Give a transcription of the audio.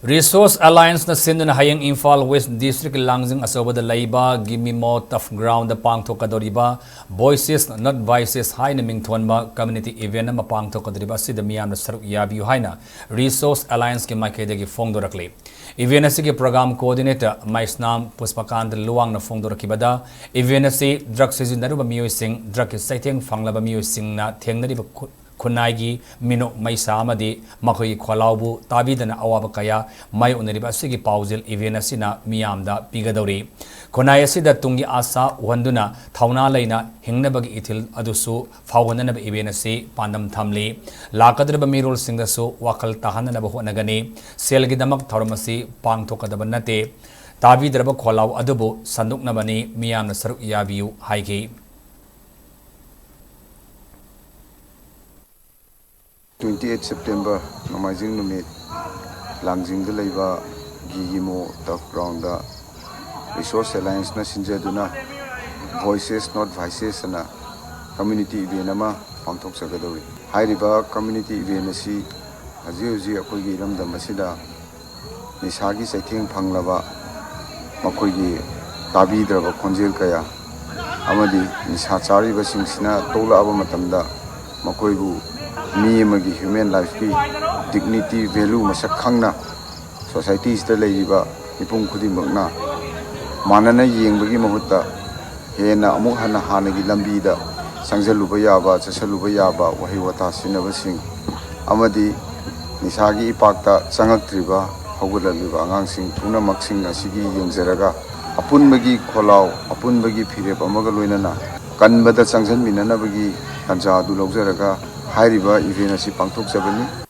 Resource Alliance na sinduna hayang Imphal West District Langjing asoba da laiba Gimme More Tough Ground da pangthokadoriba Voices Not Vices Haina mingthonba community event na pangthokadoriba sida miyam na Sharuk Yabiu Haina Resource Alliance ki maikhaidagi Phongdorakli event asigi program coordinator Maisnam Puspakant Luang na Phongdorakibada event asi drug sijinaruba miyosing drug ki saitheng fanglaba miyosing na thengnariba Kunaigi Mino Maisamadi Makoi Kwalaubu Tabidana Awaba Kaya Mai Unariba Sigi Pauzil Evenasina Miamda Pigadori Kunayasida Tungi Asa Wanduna Tauna Laina Hingnabagi Itil Adusu Fawananab Evenasi Pandam Thamli Lakadraba Mirul Singasu Wakal Tahananabahu Nagani Selgidamak Taramasi Pang Tokadabanate Tabidraba Kwalau Adubu Sanduk Nabani Miam Sharuk Yabiu Haiki 28 September Namazing Numit Langjing the Leva Gigimo Tough Ground Resource Alliance na Sinjaduna Voices Not Vices na Community Event ama Pangthok Sagadori Hairiba Community Event asi Haji Akoigi Lamdam asida Nisagi Saitheng Phanglaba Makoigi Tabidraba Khonjel Kaya Amadi Nisa Chariba Singsina Tola Aba Matamda Makoibu Mi magi human life ki dignity value masak khangna society is the leiba ipung khudi magna manana yengbagi mahutta hena amuk hana hanagi lambi da sangjaluba yaba chasaluba yaba wahi wata sinaba sing amadi nisagi ipakta changaktriba hogulaluba angangsing puna maksing asigi yengjaraga apunbagi kholau apunbagi phirep amaga loinana kanbada changjan minana bagi tanja du lojaraga Hairiba event asi pangthok jabani